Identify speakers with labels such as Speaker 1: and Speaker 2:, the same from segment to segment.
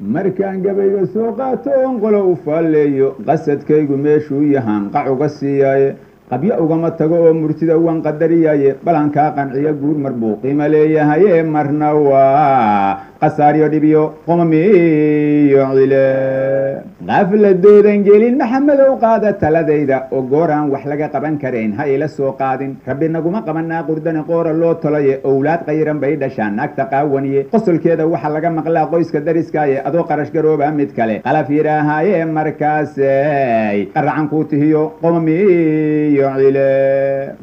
Speaker 1: markaan gabayga soo qaato oon qolo u faalleeyo qasadkaygu meeshuu yahaan qac uga siiyaaye qabyo ugama tago oo murtida waan qadariyaaye balankaa qanciyo guur mar buu qiimo leeyahaye marna waa qasaaryo dhibiyo qomamiyo cile qafladoodan gelin maxamedow qaada taladayda oo gooraan wax laga qaban karayn ha ila soo qaadin rabbi naguma qabanaa qurdani qoora loo tolaye owlaad qayran bay dhashaan naagta qaawaniye qosolkeeda waxa laga maqlaa qoyska dariskaaye adoo qarash garooba mid kale qalaf yidhaahaaye markaasay qaracan kuu tihiyo qomamiyo cile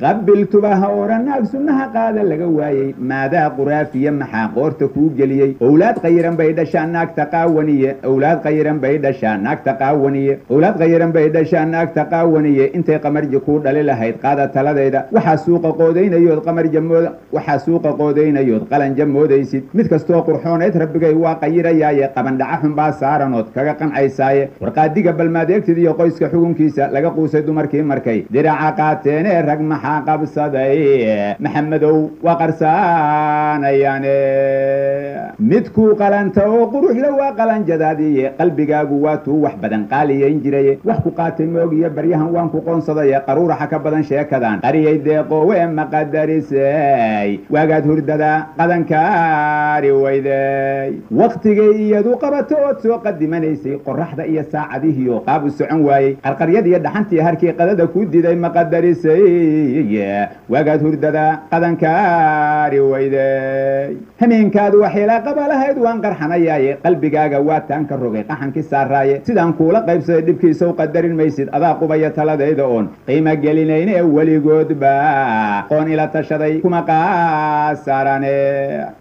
Speaker 1: qabiltuba ha oran naag sunnaha qaada laga waayey maadaa quraafiya maxaa qoorta kuu geliyey owlaad qayran bay dhashaan naagta qaawaniye owlaad qayran bay dhashaan naagta qaawaniye owlaad qayran bay dhashaan naagta qaawaniye intay qamarji kuu dhali lahayd qaada taladayda waxaa suuqa qoodaynayood qamarjamooda waxaa suuqa qoodaynayood qalanja moodaysid mid kastoo qurxooneyd rabbigay waa qayirayaaye qabandhaca xunbaa saaranood kaga qancaysaye warqaadiga balmaadeegtid iyo qoyska xugunkiisa laga quusay dumarkii markay diraca qaateenee rag maxaa qabsaday maxamedow waa qarsaanayaane midkuu qalanta oo quruxla waa qalanjadaadiye qalbigaagu waa tuu wax badan qaaliyayn jiraye wax ku qaatay moogiyo baryahan waan ku qoonsadaye qaruuraxa ka badan sheekadan qariyay deeqoowe maqadarisay waagaad hurdada qadankaari weyday wakhtigay iyadu qabato ood soo qadimanaysay qoraxda iyo saacadihiyo qaab u socon waayey qarqaryadiiyo dhaxantii harkii qadada kuu diday maqadarisay waagaad hurdada qadankaari weyday hameenkaadu waxeela qabalahayd waan qarxanayaaye qalbigaaga waa taan ka rogay qaxankii saaraaye sidaan kuula qaybsaday dhibkiisaw qadarin maysid adaa qubaya taladayda oon qiimo gelinayne weligoodba qoon ila tashaday kuma qaasarane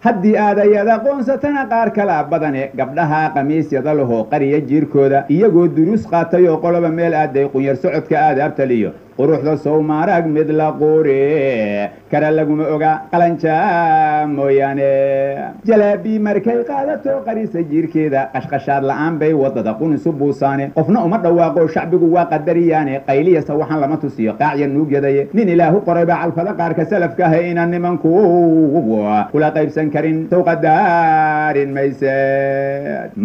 Speaker 1: haddii aad ayada qoonsatana qaar kala badane gabdhaha qamiisyada lahoo qariya jiirkooda iyagoo duruus qaatay oo qoloba meel aaday qunyar socodka aadaabtaliyo quruxda sowmaarag mid la quuri kara laguma oga qalanja mooyaane jalaabii markay qaadato qarisa jiirkeeda qashqashaad la'aan bay wadada qunisu buusaane qofna uma dhawaaqo shacbigu waa qadariyaane qayliyasa waxaan lama tusiyo qaacya nuugyadaye nin ilaahu qorayba calfada qaarka salafka ah inaan nimanku kula qaybsan karin sow qadaarin mayse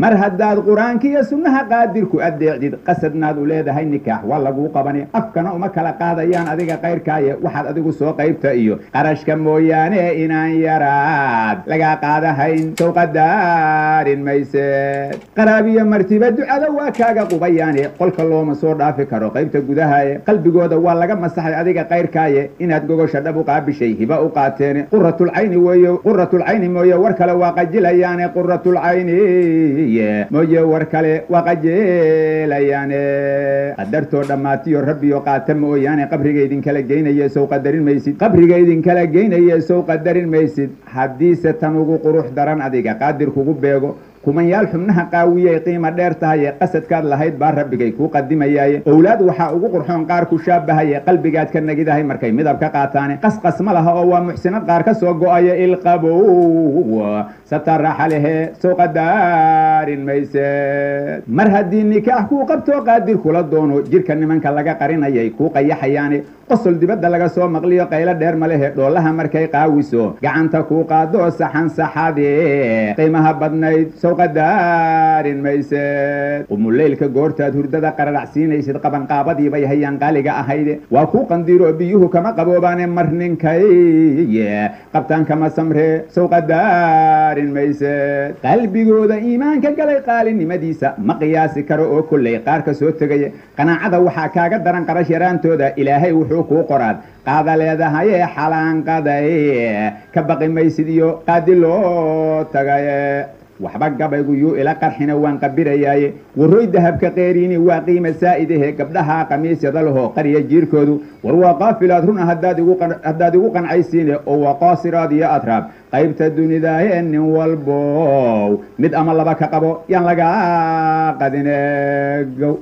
Speaker 1: mar haddaad qur-aankiiyo sunnaha qaadirku adeecdid qasadnaad u leedahay nikaax waa laguu qabani afkana uma kala qaadayaan adiga qayrkaaye waxaad adigu soo qaybta iyo qarashka mooyaane inaan yaraad lagaa qaadahayn sow qadaarin mayse qaraabiyo martiba ducada waa kaaga qubayaane qolka looma soo dhaafi karo qaybta gudahaye qalbigooda waa laga masaxay adiga qayrkaaye inaad gogosha dhab u qaabishay hiba u qaateene quratulcayni mooye war kale waa qajilayaane quratulcayni mooye war kale waa qajilayaane qadartoo dhammaatiyo rabbiyo qaata mooyaane qabriga idinkala geynaye sow qadarin maysid qabriga idinkala geynaye sow qadarin maysid haddiise tan ugu qurux daran adiga qaadir kugu beego kumanyaal xubnaha qaawiyay qiimo dheer tahaye qasadkaad lahayd baa rabbigay kuu qadimayaaye owlaad waxaa ugu qurxoon qaar ku shaabahaye qalbigaad ka nagidahay markay midab ka qaataane qasqas ma laha oo waa muxsinad qaar ka soo go'aya ilqabow sataraxa lehe sow qadaarin mayse mar haddii nikaax kuu qabtoo qaadir kula doono jirka nimanka laga qarinayay kuu qayaxayaane qosol dibadda laga soo maqliyo qaylo dheer ma lehe dhoolaha markay qaawiso gacanta kuu qaado saxan saxadee qiimaha badnayd sow qadaarin mayse qumuleylka goortaad hurdada qararacsiinaysid qabanqaabadiibay hayaan qaaliga ahayde waa kuu qandiiro biyuhu kama qaboobaane mar ninkay qabtaan kama samre sow qadaarin mayse qalbigooda iimaanka galay qaalinimadiisa ma qiyaasi karo oo kolley qaar ka soo tegaya qanaacada waxaa kaaga daran qarash yaraantooda ilaahay wuxuu kuu qoraad qaada leedahaye xalaanqaday ka baqi maysid iyo qaadi loo tagaye waxba gabaygu yuu ila qarxina waan qabirayaaye warroy dahabka qeeriini waa qiima saa'idahe gabdhaha qamiisyada lahoo qariya jiirkoodu war waa qaafilaad runa haddaad igu qancaysiine oo waa qaasiraad iyo atraab qaybta dunidaaye nin walbow mid ama laba ka qabo yaan lagaa qadine gow